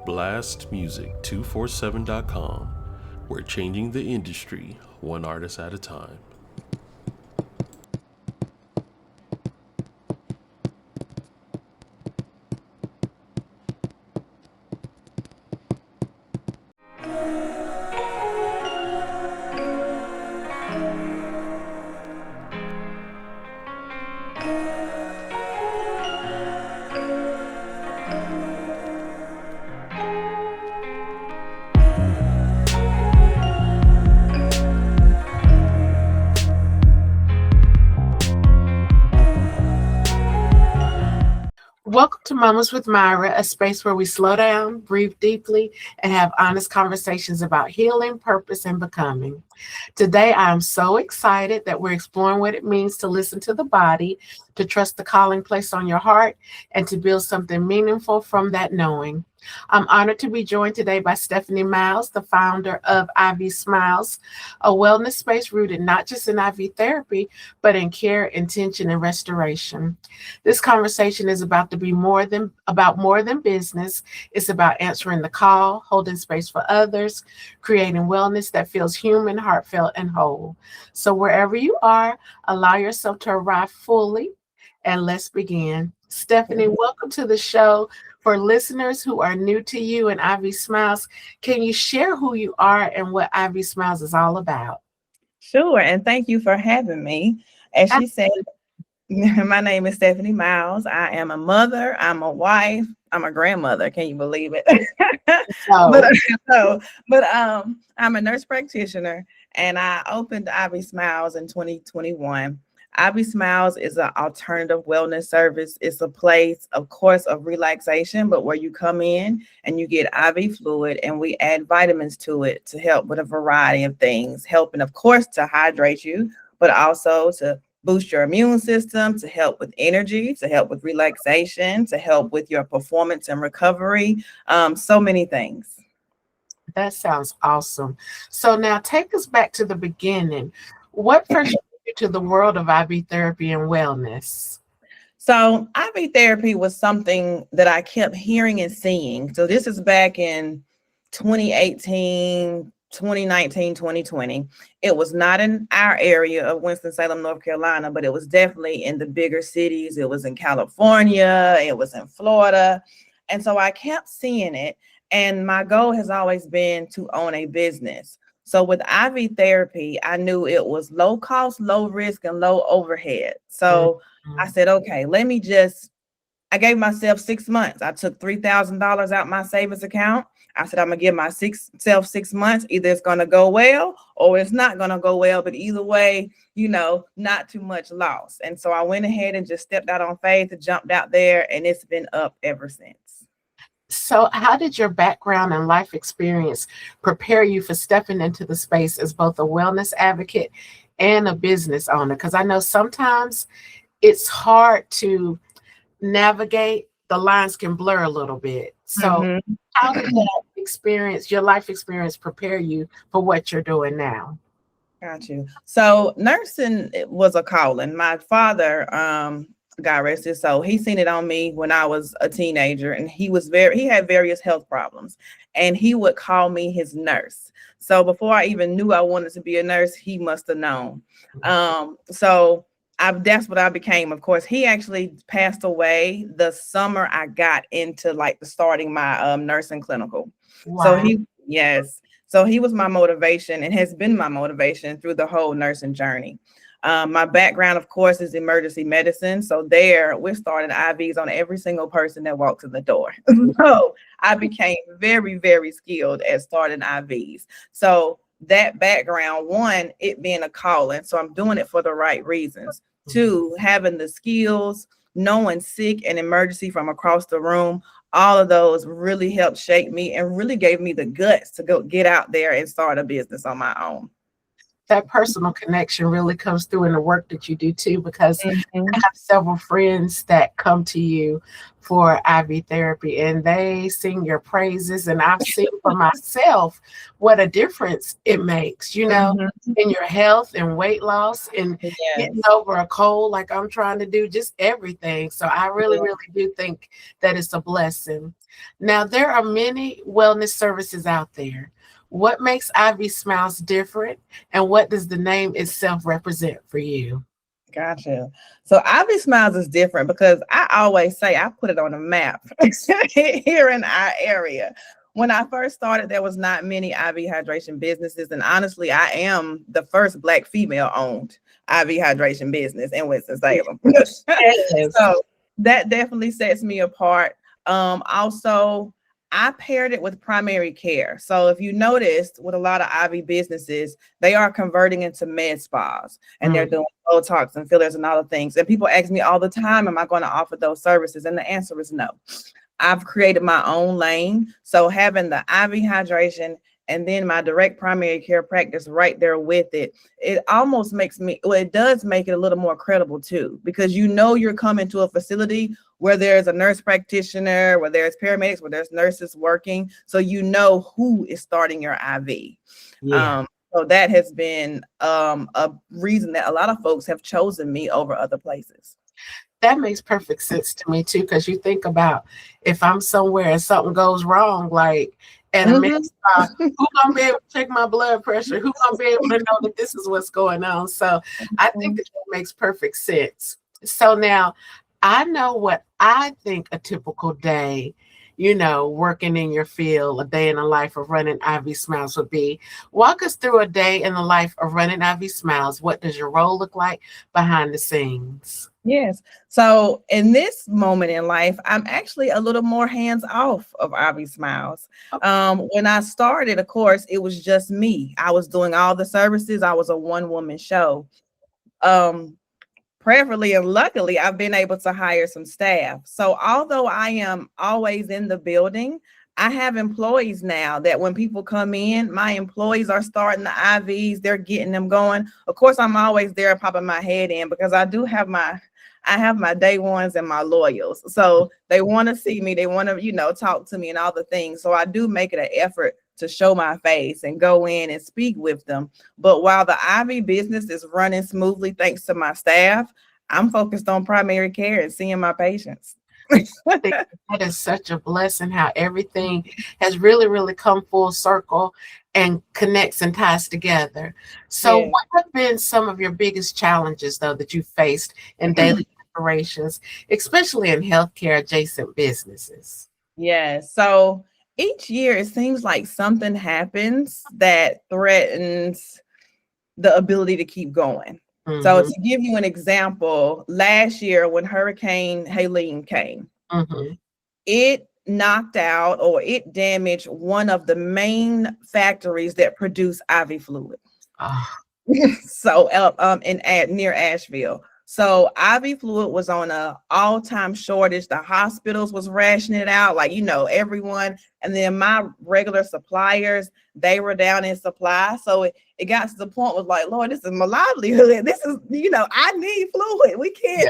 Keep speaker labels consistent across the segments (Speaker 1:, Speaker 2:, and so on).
Speaker 1: blastmusic247.com. We're changing the industry one artist at a time.
Speaker 2: Welcome to Moments with Myra, a space where we slow down, breathe deeply, and have honest conversations about healing, purpose, and becoming. Today, I am so excited that we're exploring what it means to listen to the body, to trust the calling placed on your heart, and to build something meaningful from that knowing. I'm honored to be joined today by Stephanie Miles, the founder of IV Smiles, a wellness space rooted not just in IV therapy, but in care, intention, and restoration. This conversation is about more than business. It's about answering the call, holding space for others, creating wellness that feels human, heartfelt, and whole. So wherever you are, allow yourself to arrive fully, and let's begin. Stephanie, welcome to the show. For listeners who are new to you and IV Smiles, can you share who you are and what IV Smiles is all about?
Speaker 3: Sure, and thank you for having me. As she said, my name is Stephanie Miles. I am a mother, I'm a wife, I'm a grandmother. Can you believe it?
Speaker 2: So,
Speaker 3: but I'm a nurse practitioner, and I opened IV Smiles in 2021. IV Smiles is an alternative wellness service. It's a place, of course, of relaxation, but where you come in and you get IV fluid and we add vitamins to it to help with a variety of things, helping, of course, to hydrate you, but also to boost your immune system, to help with energy, to help with relaxation, to help with your performance and recovery. So many things.
Speaker 2: that sounds awesome. So now take us back to the beginning. What first brought you to the world of IV therapy and wellness?
Speaker 3: So IV therapy was something that I kept hearing and seeing. So this is back in 2018, 2019, 2020. It was not in our area of Winston-Salem, North Carolina, but it was definitely in the bigger cities. It was in California, it was in Florida. And so I kept seeing it. And my goal has always been to own a business. So with IV therapy, I knew it was low cost, low risk, and low overhead. So I said, okay, I gave myself 6 months. I took $3,000 out my savings account. I said, I'm gonna give myself 6 months. Either it's gonna go well or it's not gonna go well, but either way, not too much loss. And so I went ahead and just stepped out on faith, jumped out there, and it's been up ever since.
Speaker 2: So, how did your background and life experience prepare you for stepping into the space as both a wellness advocate and a business owner? Because I know sometimes it's hard to navigate, the lines can blur a little bit. So,
Speaker 3: Mhm.
Speaker 2: how did that experience, your life experience, prepare you for what you're doing now?
Speaker 3: Got you. So nursing was a calling. My father, God rest his soul, he seen it on me when I was a teenager, and he had various health problems, and he would call me his nurse. So before I even knew I wanted to be a nurse, he must have known. So that's what I became. Of course, he actually passed away the summer I got into like starting my nursing clinical. So
Speaker 2: Wow.
Speaker 3: yes. So he was my motivation and has been my motivation through the whole nursing journey. My background, of course, is emergency medicine. So there, we're starting IVs on every single person that walks in the door. So I became very, very skilled at starting IVs. So that background, one, it being a calling. So I'm doing it for the right reasons. Two, having the skills, knowing sick and emergency from across the room, all of those really helped shape me and really gave me the guts to go get out there and start a business on my own.
Speaker 2: that personal connection really comes through in the work that you do too, because I
Speaker 3: Mhm.
Speaker 2: have several friends that come to you for IV therapy and they sing your praises. And I've seen for myself what a difference it makes,
Speaker 3: Mhm.
Speaker 2: in your health and weight loss and getting
Speaker 3: Yes.
Speaker 2: over a cold like I'm trying to do, just everything. So I really,
Speaker 3: Yeah.
Speaker 2: really do think that it's a blessing. Now, there are many wellness services out there. What makes IV Smiles different, and what does the name itself represent for you?
Speaker 3: Gotcha. So Ivy Smiles is different because I always say I put it on a map here in our area. When I first started, there was not many IV hydration businesses, and honestly, I am the first Black female owned IV hydration business in Winston-Salem.
Speaker 2: Yes.
Speaker 3: So that definitely sets me apart. Also, I paired it with primary care. So if you noticed with a lot of IV businesses, they are converting into med spas and they're
Speaker 2: Mm.
Speaker 3: doing Botox and fillers and all the things. And people ask me all the time, am I going to offer those services? And the answer is no. I've created my own lane. So having the IV hydration and then my direct primary care practice right there with it, it almost makes me, well, it does make it a little more credible too, because you're coming to a facility where there's a nurse practitioner, where there's paramedics, where there's nurses working. So you know who is starting your IV.
Speaker 2: Yeah.
Speaker 3: So that has been a reason that a lot of folks have chosen me over other places.
Speaker 2: That makes perfect sense to me too, because you think about if I'm somewhere and something goes wrong, like at a med
Speaker 3: Mhm.
Speaker 2: spa, who gonna be able to check my blood pressure? Who gonna be able to know that this is what's going on? So I think that makes perfect sense. So now I know what I think a typical day, working in your field, a day in the life of running IV Smiles would be. Walk us through a day in the life of running IV Smiles. What does your role look like behind the scenes?
Speaker 3: Yes. So in this moment in life, I'm actually a little more hands off of Ivy Smiles. When I started, of course, it was just me. I was doing all the services. I was a one-woman show. Um, Prayerfully and luckily, I've been able to hire some staff. So although I am always in the building, I have employees now that when people come in, my employees are starting the IVs, they're getting them going. Of course, I'm always there popping my head in because I have my day ones and my loyals. So they want to see me, they want to, talk to me and all the things. So I do make it an effort to show my face and go in and speak with them. But while the IV business is running smoothly, thanks to my staff, I'm focused on primary care and seeing my patients.
Speaker 2: I think that is such a blessing how everything has really, really come full circle and connects and ties together. So,
Speaker 3: Yeah.
Speaker 2: what have been some of your biggest challenges, though, that you faced in daily operations, especially in healthcare adjacent businesses?
Speaker 3: Yeah. So each year it seems like something happens that threatens the ability to keep going. So
Speaker 2: Mm-hmm,
Speaker 3: to give you an example, last year when Hurricane Helene came,
Speaker 2: mm-hmm.
Speaker 3: it knocked out or it damaged one of the main factories that produce IV fluid.
Speaker 2: Oh,
Speaker 3: So near Asheville. So IV fluid was on a all-time shortage. The hospitals was rationing it out, like everyone. And then my regular suppliers, they were down in supply. So it got to the point was like, Lord, this is my livelihood. This is, I need fluid.
Speaker 2: yeah.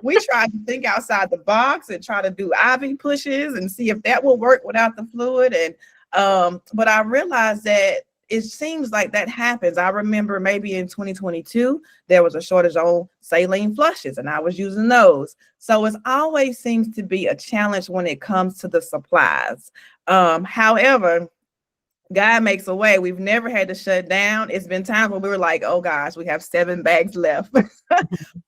Speaker 3: We tried to think outside the box and try to do IV pushes and see if that will work without the fluid. And but I realized that it seems like that happens. I remember maybe in 2022, there was a shortage on saline flushes and I was using those. So it always seems to be a challenge when it comes to the supplies. However, God makes a way. We've never had to shut down. It's been times where we were like, oh gosh, we have 7 bags left.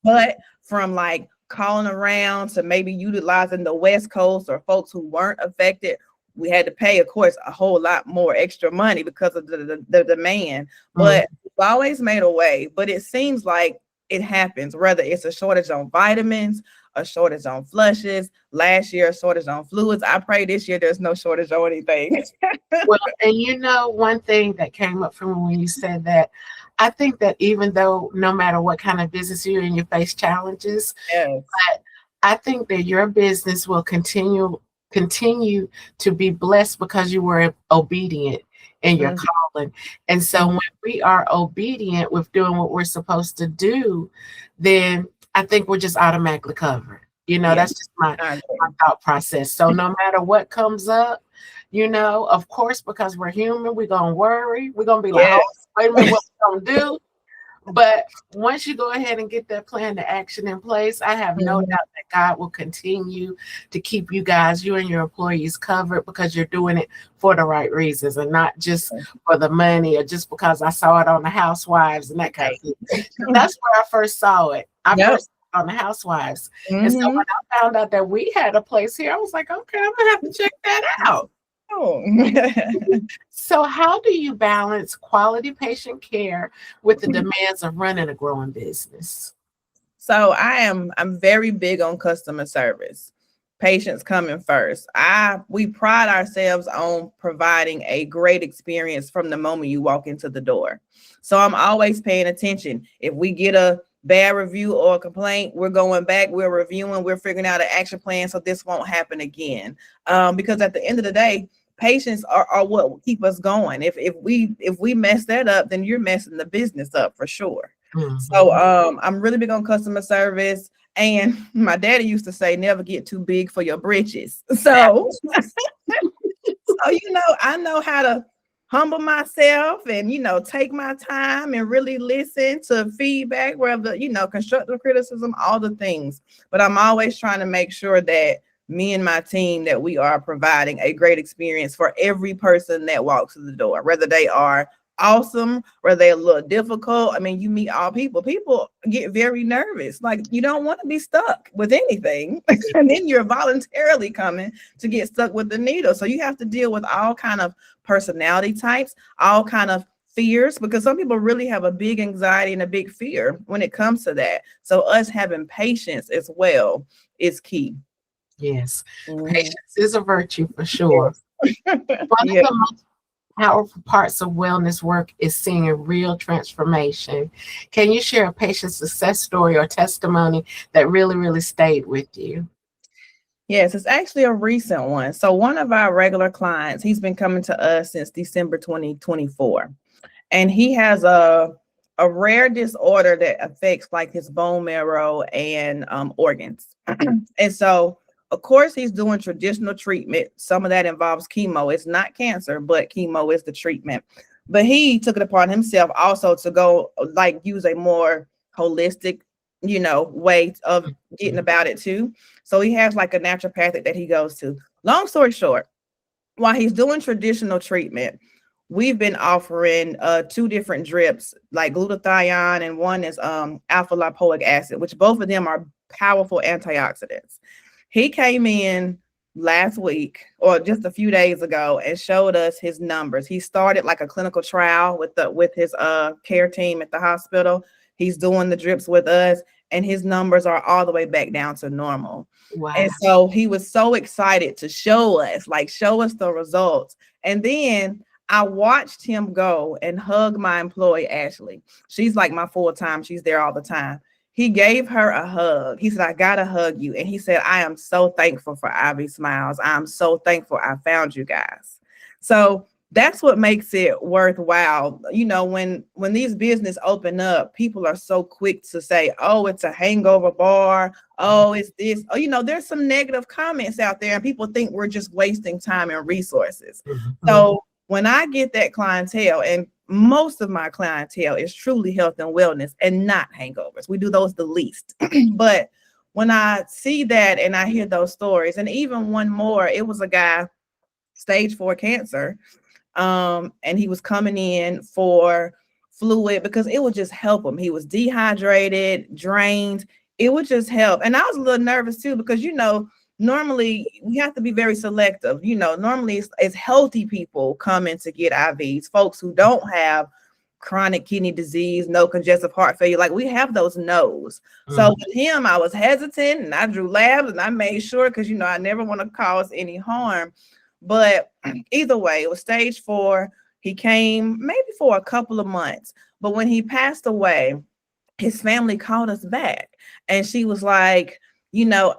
Speaker 3: But from like calling around to maybe utilizing the West Coast or folks who weren't affected, we had to pay, of course, a whole lot more extra money because of the demand.
Speaker 2: Mm.
Speaker 3: But we've always made a way. But it seems like it happens, whether it's a shortage on vitamins, a shortage on flushes, last year, a shortage on fluids. I pray this year there's no shortage on anything.
Speaker 2: Well, and one thing that came up for me when you said that, I think that even though no matter what kind of business you're in, you face challenges,
Speaker 3: Yes.
Speaker 2: but I think that your business will continue to be blessed because you were obedient in your calling. And so when we are obedient with doing what we're supposed to do, then I think we're just automatically covered. That's just my thought process. So no matter what comes up, of course, because we're human, we're going to worry. We're going to be like, oh, wait a minute, what we going to do? But once you go ahead and get that plan to action in place, I have no doubt that God will continue to keep you and your employees covered, because you're doing it for the right reasons and not just for the money or just because I saw it on the Housewives and that kind of thing. That's where I first saw it. I first saw it on the Housewives. And so when I found out that we had a place here, I was like, okay, I'm going to have to check that out. So how do you balance quality patient care with the demands of running a growing business?
Speaker 3: So I'm very big on customer service. Patients coming first. We pride ourselves on providing a great experience from the moment you walk into the door. So I'm always paying attention. If we get a bad review or a complaint, we're going back, we're reviewing, we're figuring out an action plan so this won't happen again. Because at the end of the day, patients are what will keep us going. If we mess that up, then you're messing the business up for sure. So I'm really big on customer service. And my daddy used to say, never get too big for your britches. So, I know how to humble myself and, take my time and really listen to feedback, whether, constructive criticism, all the things. But I'm always trying to make sure that me and my team, that we are providing a great experience for every person that walks through the door, whether they are awesome, whether they're a little difficult. I mean, you meet all people. People get very nervous. Like, you don't want to be stuck with anything. And then you're voluntarily coming to get stuck with the needle. So you have to deal with all kind of personality types, all kind of fears, because some people really have a big anxiety and a big fear when it comes to that. So us having patience as well is key.
Speaker 2: Yes. Patience is a virtue for sure. One of the most powerful parts of wellness work is seeing a real transformation. Can you share a patient success story or testimony that really, really stayed with you?
Speaker 3: Yes, it's actually a recent one. So one of our regular clients, he's been coming to us since December 2024. And he has a rare disorder that affects like his bone marrow and organs. And so of course, he's doing traditional treatment. Some of that involves chemo. It's not cancer, but chemo is the treatment. But he took it upon himself also to go use a more holistic, way of getting about it too. So he has like a naturopathic that he goes to. Long story short, while he's doing traditional treatment, we've been offering 2 different drips, like glutathione, and one is alpha lipoic acid, which both of them are powerful antioxidants. He came in last week or just a few days ago and showed us his numbers. He started like a clinical trial with his care team at the hospital. He's doing the drips with us, and his numbers are all the way back down to normal. Wow. And so he was so excited to show us the results. And then I watched him go and hug my employee, Ashley. She's like my full-time. She's there all the time. He gave her a hug. He said, I got to hug you. And he said, I am so thankful for Ivy Smiles. I'm so thankful I found you guys. So that's what makes it worthwhile. When these business open up, people are so quick to say, oh, it's a hangover bar. Oh, it's this. Oh, there's some negative comments out there, and people think we're just wasting time and resources. So when I get that clientele, and most of my clientele is truly health and wellness and not hangovers. We do those the least. But when I see that and I hear those stories, and even one more, it was a guy, stage 4 cancer. And he was coming in for fluid because it would just help him. He was dehydrated, drained. It would just help. And I was a little nervous too, because, normally we have to be very selective. Normally it's healthy people coming to get IVs, folks who don't have chronic kidney disease, no congestive heart failure. Like, we have those no's. So with him, I was hesitant, and I drew labs, and I made sure, because, I never want to cause any harm. But either way, it was stage 4. He came maybe for a couple of months. But when he passed away, his family called us back, and she was like,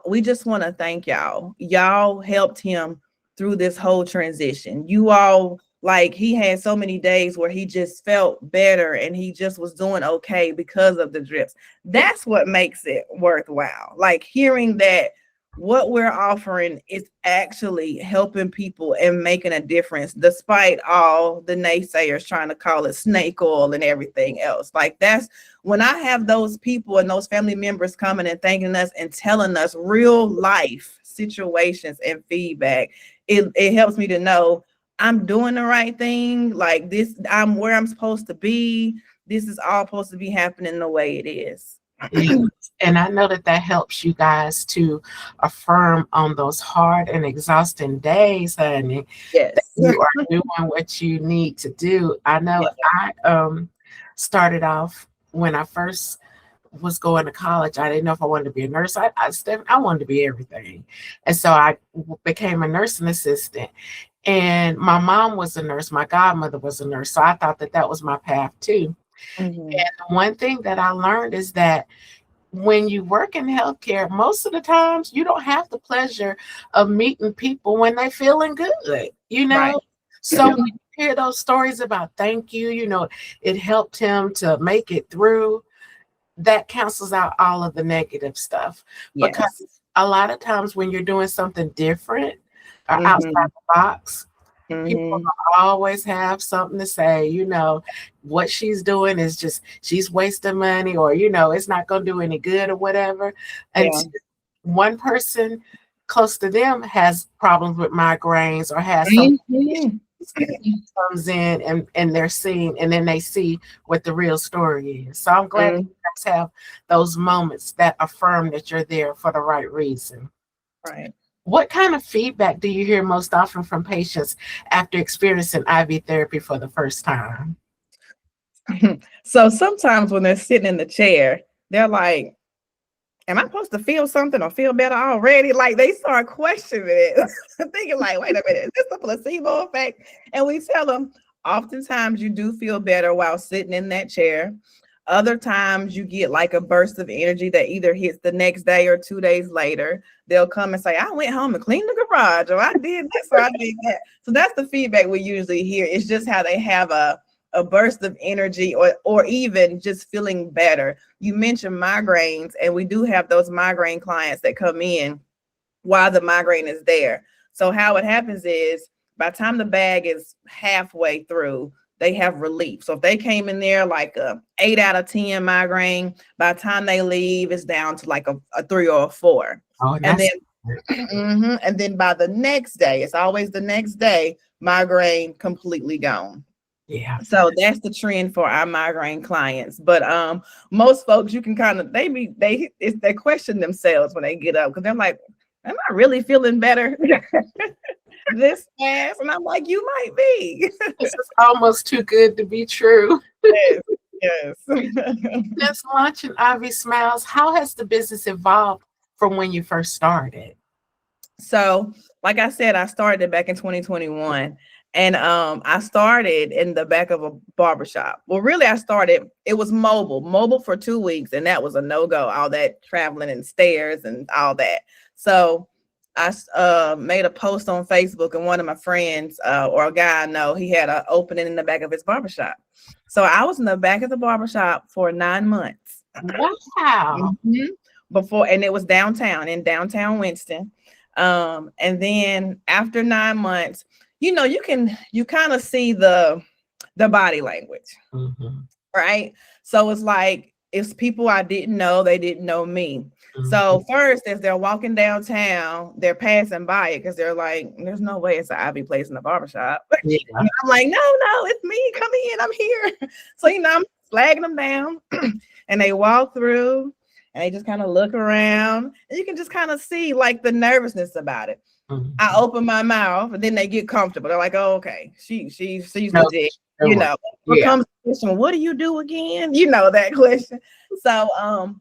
Speaker 3: we just want to thank y'all. Y'all helped him through this whole transition. You all like he had so many days where he just felt better and he just was doing okay because of the drips. That's what makes it worthwhile. Like hearing that what we're offering is actually helping people and making a difference, despite all the naysayers trying to call it snake oil and everything else. Like that's when I have those people and those family members coming and thanking us and telling us real life situations and feedback. It helps me to know I'm doing the right thing. Like this, I'm where I'm supposed to be. This is all supposed to be happening the way it is.
Speaker 2: Yes. And I know that helps you guys to affirm on those hard and exhausting days, honey,
Speaker 3: Yes.
Speaker 2: that you are doing what you need to do. I know I started off when I first was going to college. I didn't know if I wanted to be a nurse. I wanted to be everything. And so I became a nursing assistant. And my mom was a nurse. My godmother was a nurse. So I thought that was my path too.
Speaker 3: Mhm.
Speaker 2: And one thing that I learned is that when you work in healthcare, most of the times you don't have the pleasure of meeting people when they're feeling good, you know?
Speaker 3: Right.
Speaker 2: So when you hear those stories about thank you, it helped him to make it through, that cancels out all of the negative stuff.
Speaker 3: Yes.
Speaker 2: Because a lot of times when you're doing something different or
Speaker 3: Mhm.
Speaker 2: outside the box, people
Speaker 3: Mhm.
Speaker 2: always have something to say, what she's doing is just, she's wasting money, or, it's not going to do any good or whatever. And
Speaker 3: Yeah.
Speaker 2: one person close to them has problems with migraines or has some
Speaker 3: Mhm.
Speaker 2: comes in and they're seeing, and then they see what the real story is. So I'm glad that you guys have those moments that affirm that you're there for the right reason.
Speaker 3: Right.
Speaker 2: What kind of feedback do you hear most often from patients after experiencing IV therapy for the first time?
Speaker 3: So sometimes when they're sitting in the chair, they're like, am I supposed to feel something or feel better already? Like they start questioning it, thinking like, wait a minute, is this a placebo effect? And we tell them, oftentimes you do feel better while sitting in that chair. Other times you get like a burst of energy that either hits the next day or 2 days later. They'll come and say, I went home and cleaned the garage, or I did this, or I did that. So that's the feedback we usually hear. It's just how they have a burst of energy or even just feeling better. You mentioned migraines, and we do have those migraine clients that come in while the migraine is there. So how it happens is by the time the bag is halfway through, they have relief. So if they came in there like a 8 out of 10 migraine, by the time they leave, it's down to like a 3 or a 4.
Speaker 2: Oh,
Speaker 3: And then and then by the next day, it's always the next day, migraine completely gone.
Speaker 2: Yeah.
Speaker 3: So that's the trend for our migraine clients. But most folks, you can kind of they question themselves when they get up, because they're like, am I really feeling better this fast? And I'm like, you might be.
Speaker 2: This is almost too good to be true.
Speaker 3: Yes, yes.
Speaker 2: Since launching IV Smiles, how has the business evolved from when you first started?
Speaker 3: So, like I said, I started back in 2021. And I started in the back of a barbershop. Well, really, it was mobile for 2 weeks, and that was a no-go, all that traveling and stairs and all that. So I made a post on Facebook, and one of my friends, or a guy I know, he had an opening in the back of his barbershop. So I was in the back of the barbershop for 9 months.
Speaker 2: Wow.
Speaker 3: Before, and it was in downtown Winston. And then after 9 months, you kind of see the body language, right? So it's like, it's people I didn't know, they didn't know me. So first, as they're walking downtown, they're passing by it because they're like, there's no way it's an IV place in the barbershop.
Speaker 2: Yeah.
Speaker 3: And I'm like, no, it's me. Come in, I'm here. So, I'm flagging them down and they walk through and they just kind of look around, and you can just kind of see like the nervousness about it. I open my mouth and then they get comfortable. They're like, oh, okay, she's legit. What comes to the question, what do you do again? That question. So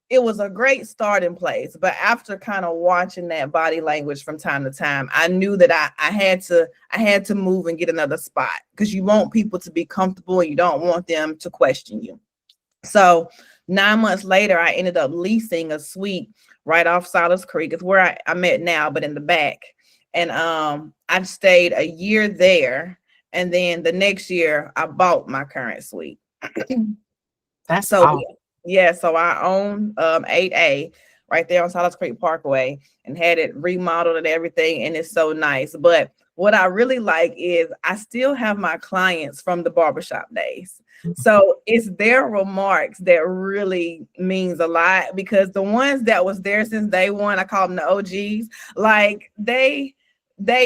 Speaker 3: it was a great starting place. But after kind of watching that body language from time to time, I knew that I had to move and get another spot, because you want people to be comfortable and you don't want them to question you. So 9 months later, I ended up leasing a suite right off Silas Creek. It's where I'm at now, but in the back. And I've stayed a year there. And then the next year I bought my current suite.
Speaker 2: That's
Speaker 3: So
Speaker 2: awesome.
Speaker 3: yeah, so I own 8A right there on Solace Creek Parkway and had it remodeled and everything, and it's so nice. But what I really like is I still have my clients from the barbershop days. So it's their remarks that really means a lot, because the ones that was there since day one, I call them the OGs, like they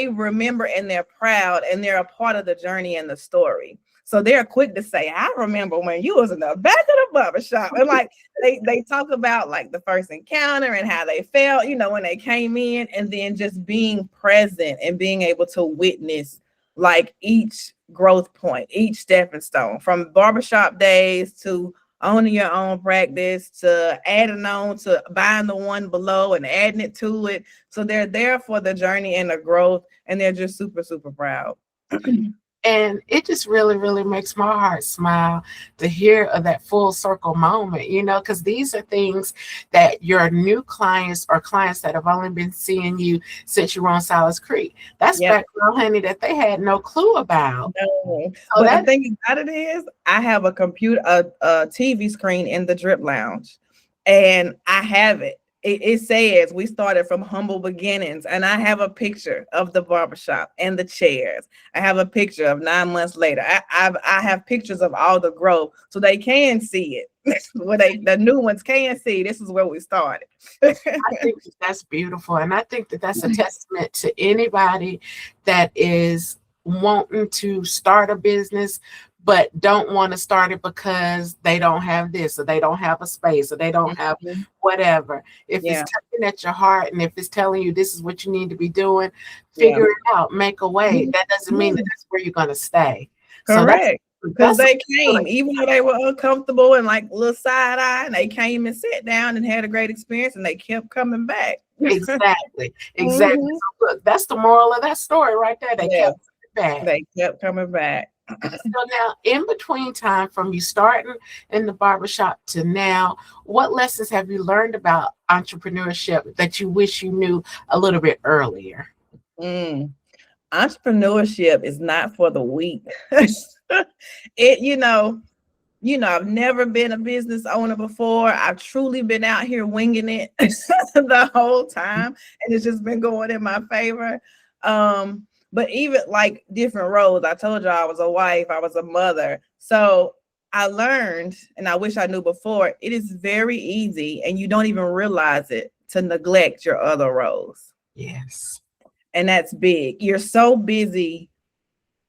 Speaker 3: remember and they're proud and they're a part of the journey and the story. So they're quick to say, I remember when you was in the back of the barbershop. And like they talk about like the first encounter and how they felt, when they came in, and then just being present and being able to witness like each growth point, each stepping stone, from barbershop days to owning your own practice to adding on to buying the one below and adding it to it. So they're there for the journey and the growth, and they're just super, super proud.
Speaker 2: And it just really, really makes my heart smile to hear of that full circle moment, because these are things that your new clients or clients that have only been seeing you since you were on Solace Creek. That's background, honey, that they had no clue about.
Speaker 3: No. So but the thing about it is, I have a computer, a TV screen in the drip lounge, and I have it. It says we started from humble beginnings, and I have a picture of the barbershop and the chairs. I have a picture of 9 months later. I have pictures of all the growth, so they can see it. The new ones can see this is where we started.
Speaker 2: I think that's beautiful, and I think that's a testament to anybody that is wanting to start a business but don't want to start it because they don't have this, or they don't have a space, or they don't have whatever. If it's tugging at your heart, and if it's telling you this is what you need to be doing, figure it out, make a way. That doesn't mean that that's where you're going to stay.
Speaker 3: Correct. Because they came, even though they were uncomfortable and like a little side eye, and they came and sat down and had a great experience, and they kept coming back.
Speaker 2: Exactly. So look, that's the moral of that story right there. They kept coming back.
Speaker 3: They kept coming back.
Speaker 2: So now, in between time from you starting in the barbershop to now, what lessons have you learned about entrepreneurship that you wish you knew a little bit earlier?
Speaker 3: Entrepreneurship is not for the weak. I've never been a business owner before. I've truly been out here winging it the whole time, and it's just been going in my favor. But even like different roles, I told you I was a wife, I was a mother. So I learned, and I wish I knew before, it is very easy, and you don't even realize it, to neglect your other roles.
Speaker 2: Yes.
Speaker 3: And that's big. You're so busy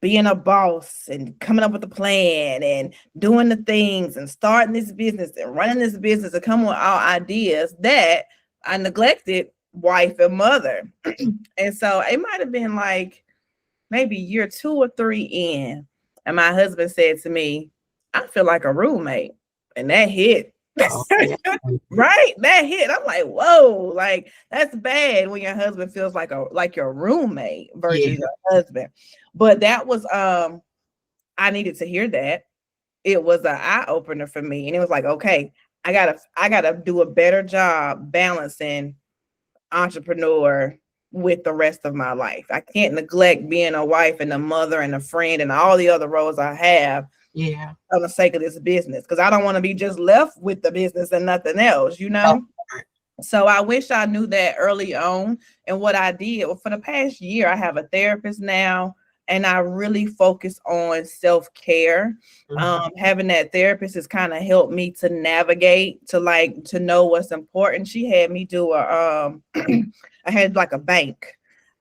Speaker 3: being a boss and coming up with a plan and doing the things and starting this business and running this business and coming with all ideas that I neglected wife and mother. And so it might have been like maybe year 2 or 3 in, and my husband said to me, I feel like a roommate. And that hit. Right? That hit. I'm like, whoa, like that's bad when your husband feels like your roommate versus your husband. But that was I needed to hear that. It was an eye opener for me. And it was like, okay, I gotta do a better job balancing entrepreneur with the rest of my life. I can't neglect being a wife and a mother and a friend and all the other roles I have for the sake of this business, because I don't want to be just left with the business and nothing else, So I wish I knew that early on. And what I did, well, for the past year, I have a therapist now, and I really focus on self-care. Having that therapist has kind of helped me to navigate, to know what's important. She had me do I had like a bank.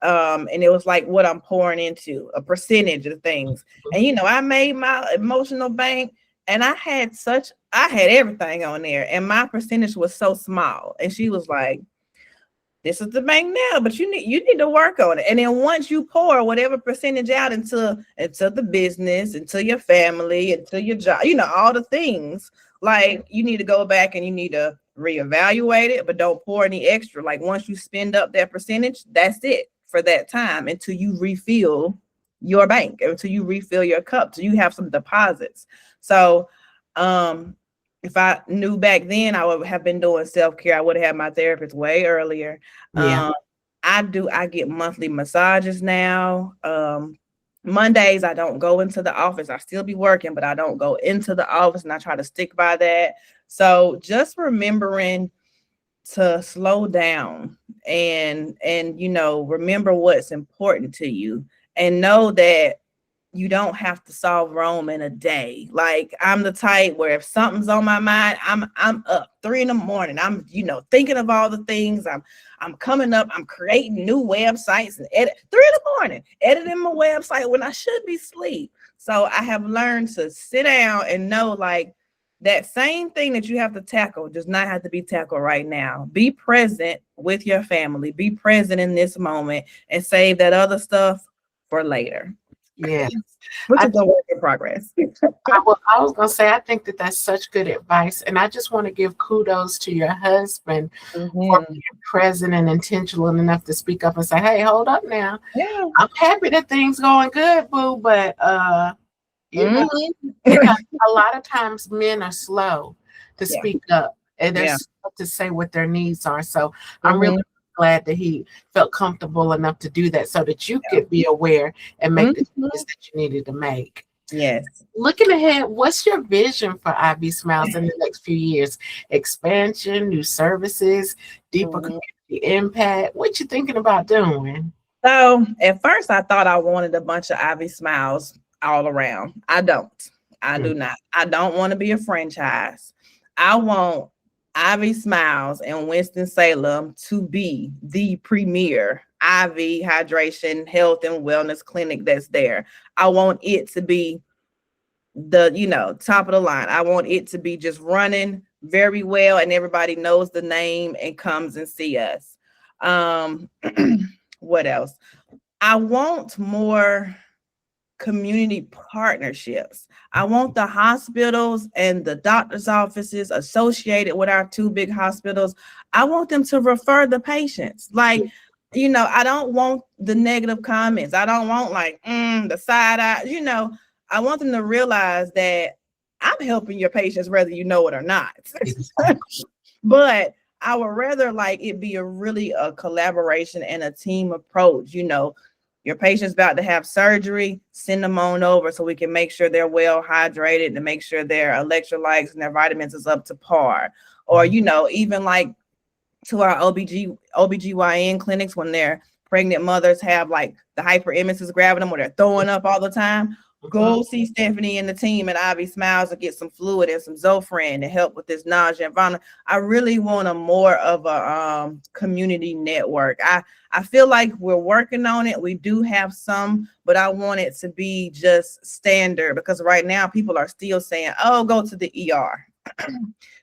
Speaker 3: And it was like what I'm pouring into, a percentage of things. And, I made my emotional bank, and I had everything on there, and my percentage was so small. And she was like, this is the bank now, but you need to work on it. And then once you pour whatever percentage out into the business, into your family, into your job, all the things, like you need to go back and you need to reevaluate it, but don't pour any extra. Like once you spend up that percentage, that's it for that time until you refill your bank, until you refill your cup, till you have some deposits. So, if I knew back then, I would have been doing self-care. I would have had my therapist way earlier. I get monthly massages now. Mondays, I don't go into the office. I still be working, but I don't go into the office, and I try to stick by that. So just remembering to slow down and remember what's important to you, and know that you don't have to solve Rome in a day. Like, I'm the type where if something's on my mind, I'm up 3 a.m. I'm thinking of all the things. I'm coming up. I'm creating new websites and edit 3 a.m. editing my website when I should be asleep. So I have learned to sit down and know, like, that same thing that you have to tackle does not have to be tackled right now. Be present with your family. Be present in this moment and save that other stuff for later.
Speaker 2: Yeah.
Speaker 3: Which is a work in progress.
Speaker 2: I was going to say, I think that that's such good advice. And I just want to give kudos to your husband for being present and intentional enough to speak up and say, hey, hold up now.
Speaker 3: Yeah.
Speaker 2: I'm happy that things going good, boo, but because a lot of times men are slow to speak up, and they're slow to say what their needs are. So I'm really glad that he felt comfortable enough to do that so that you could be aware and make the changes that you needed to make.
Speaker 3: Yes.
Speaker 2: Looking ahead, what's your vision for IV Smiles in the next few years? Expansion, new services, deeper community impact? What you thinking about doing?
Speaker 3: So at first I thought I wanted a bunch of IV Smiles all around. I don't. I do not. I don't want to be a franchise. I want IV Smiles and Winston-Salem to be the premier IV hydration, health, and wellness clinic that's there. I want it to be the top of the line. I want it to be just running very well, and everybody knows the name and comes and see us. What else? I want more community partnerships. I want the hospitals and the doctor's offices associated with our 2 big hospitals. I want them to refer the patients. Like, I don't want the negative comments. I don't want the side eye. I want them to realize that I'm helping your patients whether you know it or not. But I would rather it be a collaboration and a team approach. Your patient's about to have surgery, send them on over so we can make sure they're well hydrated and make sure their electrolytes and their vitamins is up to par. Or, even to our OBGYN clinics when their pregnant mothers have the hyperemesis grabbing them or they're throwing up all the time. Go see Stephanie and the team at IV Smiles to get some fluid and some Zofran to help with this nausea and vomiting. I really want more of a community network. I feel like we're working on it. We do have some, but I want it to be just standard, because right now people are still saying, oh, go to the ER.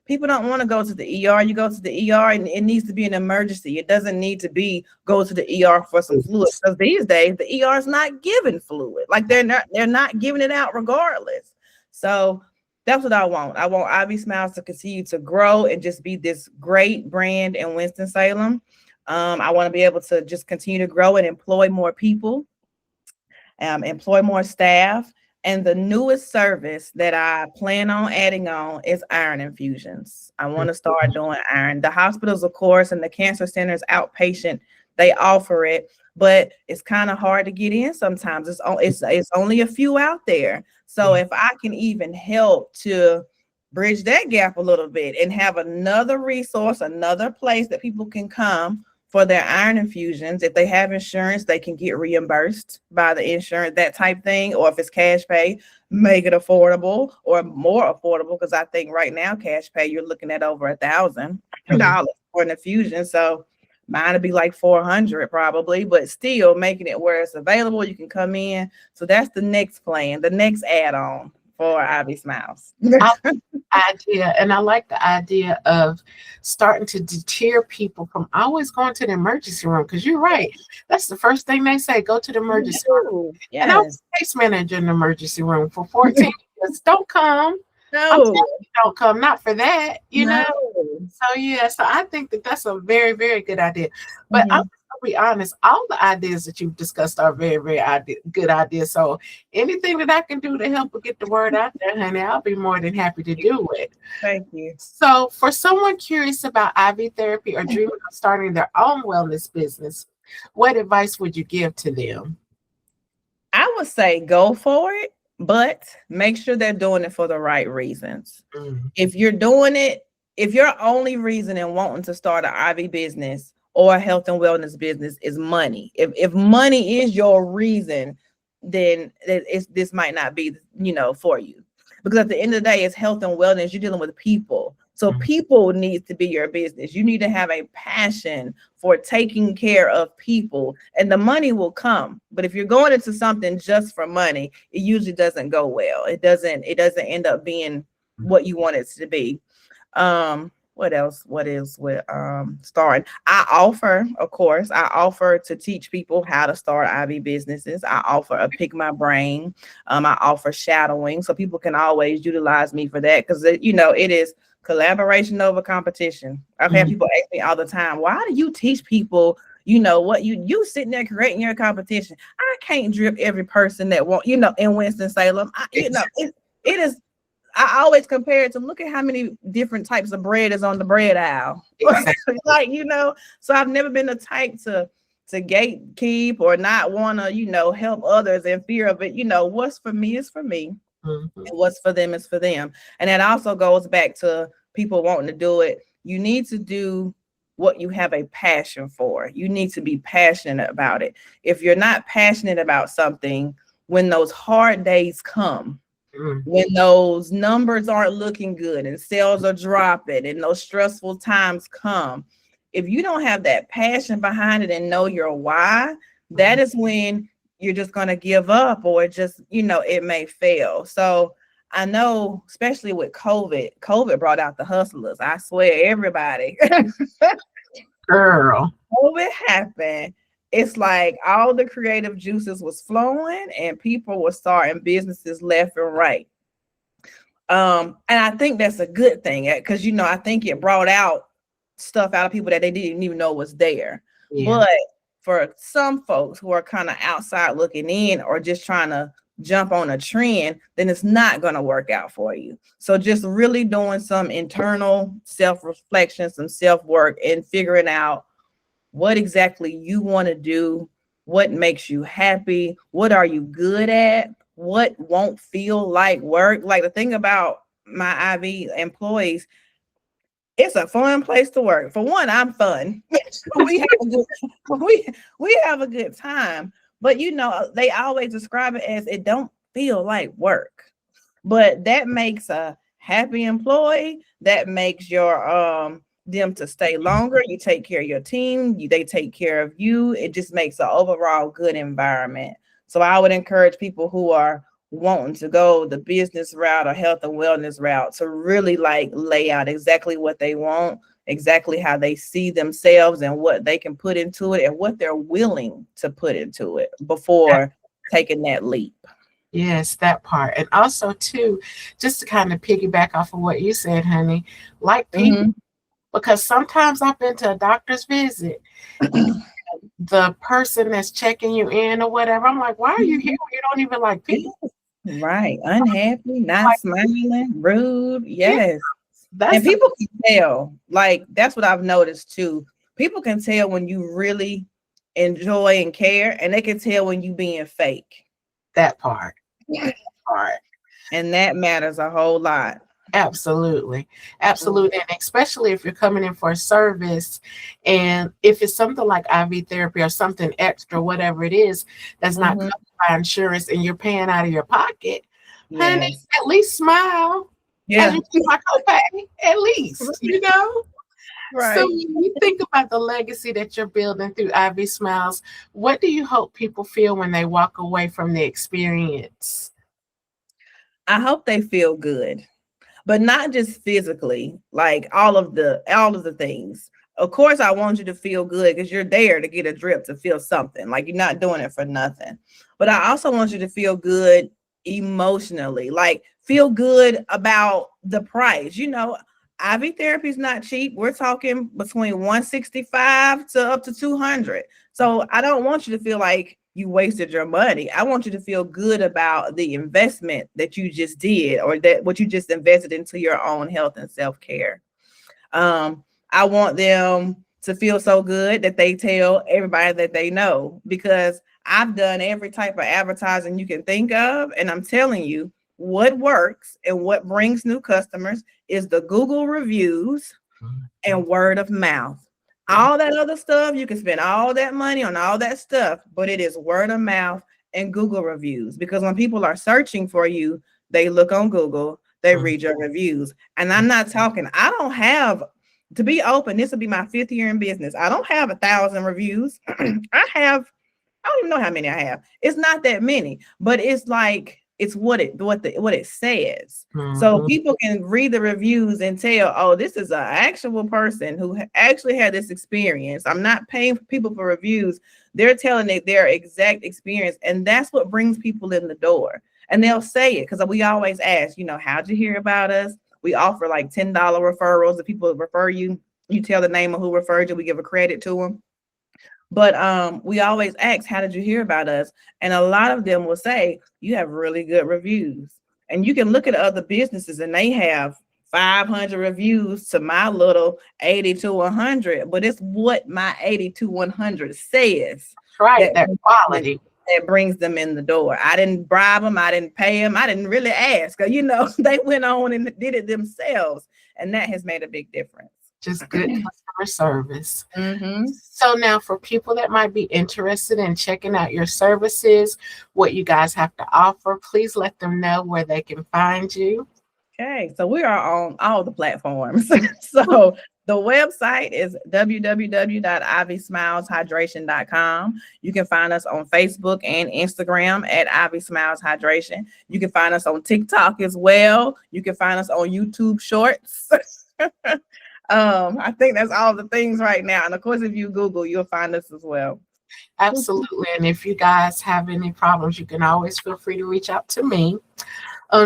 Speaker 3: People don't want to go to the ER. You go to the ER and it needs to be an emergency. It doesn't need to be go to the ER for some fluid, because these days the ER is not giving fluid. They're not giving it out regardless. So that's what I want. I want IV Smiles to continue to grow and just be this great brand in Winston-Salem. I want to be able to just continue to grow and employ more people, employ more staff. And the newest service that I plan on adding on is iron infusions. I want to start doing iron. The hospitals, of course, and the cancer centers outpatient, they offer it, but it's kind of hard to get in sometimes. It's only a few out there. So if I can even help to bridge that gap a little bit and have another resource, another place that people can come for their iron infusions. If they have insurance, they can get reimbursed by the insurance, that type thing. Or if it's cash pay, make it affordable or more affordable. Because I think right now, cash pay, you're looking at over $1,000 for an infusion. So mine would be $400 probably, but still making it where it's available. You can come in. So that's the next plan, the next add-on for IV Smiles.
Speaker 2: Idea, and I like the idea of starting to deter people from always going to the emergency room, because you're right, that's the first thing they say, go to the emergency room. Yes. And I was a case manager in the emergency room for 14 years. Don't come. No, don't come, not for that, know. So I think that that's a very, very good idea. But I'm be honest, all the ideas that you've discussed are very, very good ideas. So anything that I can do to help get the word out there, honey, I'll be more than happy to do it.
Speaker 3: Thank you.
Speaker 2: So for someone curious about IV therapy or dreaming of starting their own wellness business, what advice would you give to them?
Speaker 3: I would say go for it, but make sure they're doing it for the right reasons. If you're doing it, if your only reason in wanting to start an IV business or a health and wellness business is money, if money is your reason, then this might not be, for you. Because at the end of the day, it's health and wellness. You're dealing with people. So people need to be your business. You need to have a passion for taking care of people, and the money will come. But if you're going into something just for money, it usually doesn't go well. It doesn't end up being what you want it to be. What else? What is with starting? I offer to teach people how to start IV businesses. I offer a pick my brain. I offer shadowing, so people can always utilize me for that, because it is collaboration over competition. I've had people ask me all the time, why do you teach people, what you sitting there creating your competition? I can't drip every person that want, in Winston-Salem. It is. I always compare it to, look at how many different types of bread is on the bread aisle. So I've never been the type to gatekeep or not want to, help others in fear of it. What's for me is for me. And what's for them is for them. And that also goes back to people wanting to do it. You need to do what you have a passion for. You need to be passionate about it. If you're not passionate about something, when those hard days come, when those numbers aren't looking good and sales are dropping and those stressful times come, if you don't have that passion behind it and know your why, that is when you're just going to give up, or just, it may fail. So I know, especially with COVID brought out the hustlers. I swear, everybody.
Speaker 2: Girl.
Speaker 3: COVID happened. It's like all the creative juices was flowing and people were starting businesses left and right. And I think that's a good thing, because, I think it brought out stuff out of people that they didn't even know was there. Yeah. But for some folks who are kind of outside looking in, or just trying to jump on a trend, then it's not going to work out for you. So just really doing some internal self-reflection, some self-work, and figuring out what exactly you want to do, what makes you happy, what are you good at, what won't feel like work. Like, the thing about my IV employees, it's a fun place to work. For one, I'm fun. we have a good time. But they always describe it as, it don't feel like work. But that makes a happy employee. That makes your them to stay longer. You take care of your team. They take care of you. It just makes an overall good environment. So I would encourage people who are wanting to go the business route or health and wellness route to really lay out exactly what they want, exactly how they see themselves, and what they can put into it, and what they're willing to put into it before taking that leap.
Speaker 2: Yes, that part. And also too, just to kind of piggyback off of what you said, honey, like people, because sometimes I've been to a doctor's visit, the person that's checking you in or whatever, I'm like, why are you here? You don't even like people.
Speaker 3: Right. Unhappy, not smiling, rude. Yes. And people can tell. That's what I've noticed too. People can tell when you really enjoy and care, and they can tell when you being fake.
Speaker 2: That part.
Speaker 3: And that matters a whole lot.
Speaker 2: Absolutely. And especially if you're coming in for a service, and if it's something like IV therapy or something extra, whatever it is, that's not covered by insurance and you're paying out of your pocket, honey, at least smile. Yeah. You see my copay, at least, Right. So when you think about the legacy that you're building through IV Smiles, what do you hope people feel when they walk away from the experience?
Speaker 3: I hope they feel good. But not just physically, all of the things. Of course, I want you to feel good, because you're there to get a drip, to feel something. You're not doing it for nothing. But I also want you to feel good emotionally, feel good about the price. IV therapy is not cheap. We're talking between $165 to up to $200. So I don't want you to feel like you wasted your money. I want you to feel good about the investment that you just did, or that what you just invested into your own health and self-care. I want them to feel so good that they tell everybody that they know, because I've done every type of advertising you can think of, and I'm telling you, what works and what brings new customers is the Google reviews and word of mouth. All that other stuff, you can spend all that money on all that stuff, but it is word of mouth and Google reviews, because when people are searching for you, they look on Google, they read your reviews. And I'm not talking, I don't have, to be open, this will be my 5th year in business. I don't have 1,000 reviews. I don't even know how many I have. It's not that many, but it's like, it's what it says. So people can read the reviews and tell, oh, this is an actual person who actually had this experience. I'm not paying people for reviews. They're telling it their exact experience. And that's what brings people in the door. And they'll say it, because we always ask, how'd you hear about us? We offer like $10 referrals. If people refer you, you tell the name of who referred you, we give a credit to them. But we always ask, how did you hear about us? And a lot of them will say, you have really good reviews. And you can look at other businesses and they have 500 reviews to my little 80 to 100, but it's what my 80 to 100 says.
Speaker 2: Right, that quality.
Speaker 3: That brings them in the door. I didn't bribe them. I didn't pay them. I didn't really ask. They went on and did it themselves. And that has made a big difference.
Speaker 2: Just good customer service. So now for people that might be interested in checking out your services, what you guys have to offer, please let them know where they can find you.
Speaker 3: Okay, so we are on all the platforms. So the website is www.ivysmileshydration.com. You can find us on Facebook and Instagram at Ivy Smiles Hydration. You can find us on TikTok as well. You can find us on YouTube Shorts. I think that's all the things right now. And of course, if you Google, you'll find us as well.
Speaker 2: Absolutely. And if you guys have any problems, you can always feel free to reach out to me.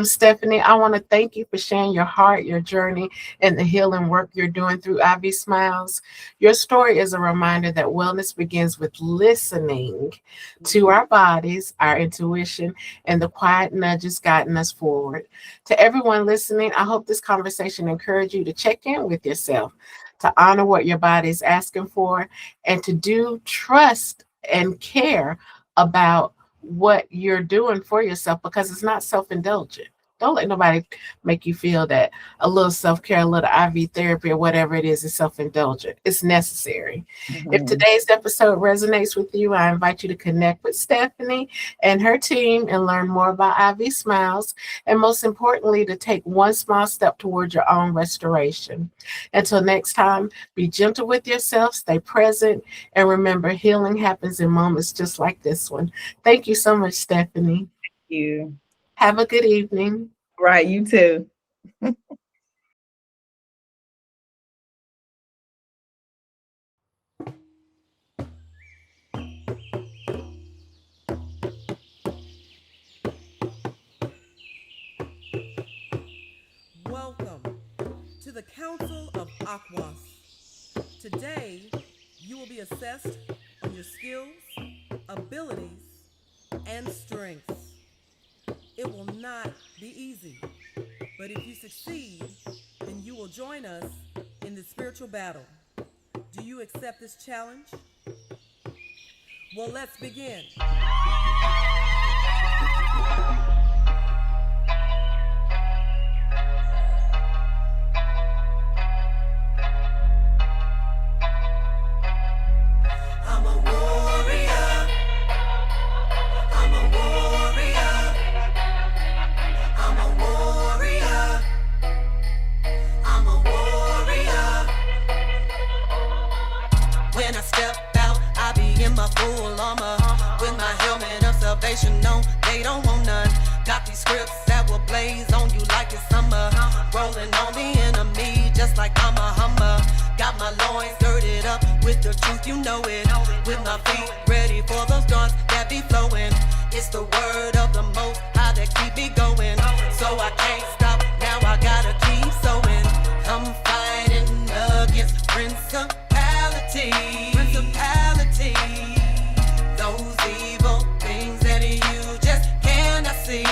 Speaker 2: Stephanie, I want to thank you for sharing your heart, your journey, and the healing work you're doing through Ivy Smiles. Your story is a reminder that wellness begins with listening to our bodies, our intuition, and the quiet nudges guiding us forward. To everyone listening, I hope this conversation encouraged you to check in with yourself, to honor what your body is asking for, and to do trust and care about what you're doing for yourself, because it's not self-indulgent. Don't let nobody make you feel that a little self-care, a little IV therapy or whatever it is self-indulgent. It's necessary. If today's episode resonates with you, I invite you to connect with Stephanie and her team and learn more about Ivy Smiles, and most importantly, to take one small step towards your own restoration. Until next time, be gentle with yourself, stay present, and remember, healing happens in moments just like this one. Thank you so much, Stephanie.
Speaker 3: Thank you.
Speaker 2: Have a good evening.
Speaker 3: Right, you too.
Speaker 4: Welcome to the Council of Aquas. Today, you will be assessed on your skills, abilities, and strengths. It will not be easy, but if you succeed, then you will join us in the spiritual battle. Do you accept this challenge? Well, let's begin.
Speaker 5: No, they don't want none. Got these scripts that will blaze on you like it's summer. Rolling on the enemy just like I'm a Hummer. Got my loins girded up with the truth, you know it. With my feet ready for those darts that be flowing. It's the word of the Most High that keep me going. So I can't stop, now I gotta keep sowing. I'm fighting against principalities. Those evil things that you just cannot see.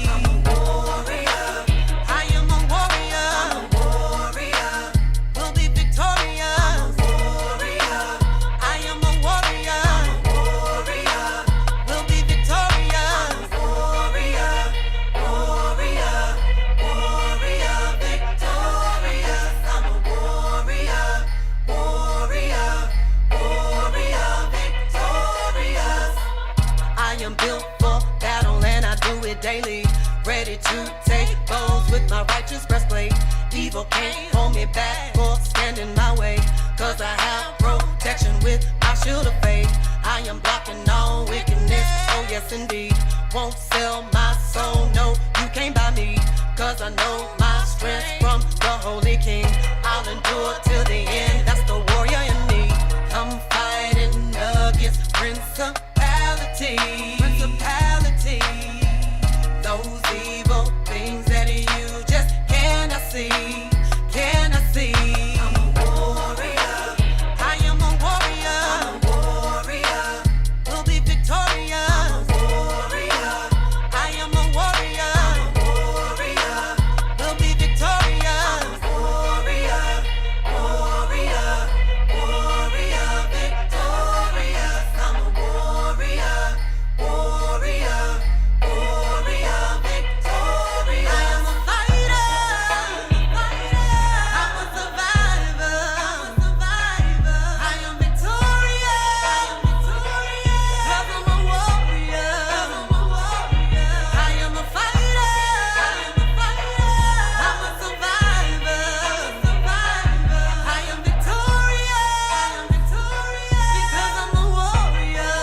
Speaker 5: I'm a warrior. I am a warrior. I'm a warrior. We'll be victorious. I'm a warrior. I am a warrior. daily. Ready to take blows with my righteous breastplate. Evil can't hold me back or stand in my way, cause I have protection with my shield of faith. I am blocking all wickedness, oh yes indeed. Won't sell my soul, no, you can't buy me, cause I know my strength from the Holy King. I'll endure till the end, that's the warrior in me. I'm fighting against principalities. Those evil things that you just cannot see, cannot see. I'm a warrior. I am a warrior. I'm a warrior. We'll be victorious. I'm a warrior. I am a warrior. I'm a warrior. We'll be victorious. I'm a warrior. Warrior. Warrior. Victorious. I'm a warrior. Warrior. Warrior. Victorious. I am a fighter. I'm a survivor. I am victorious. Cause I'm a warrior. I am a fighter. I'm a survivor. I am victorious. Because I'm a warrior.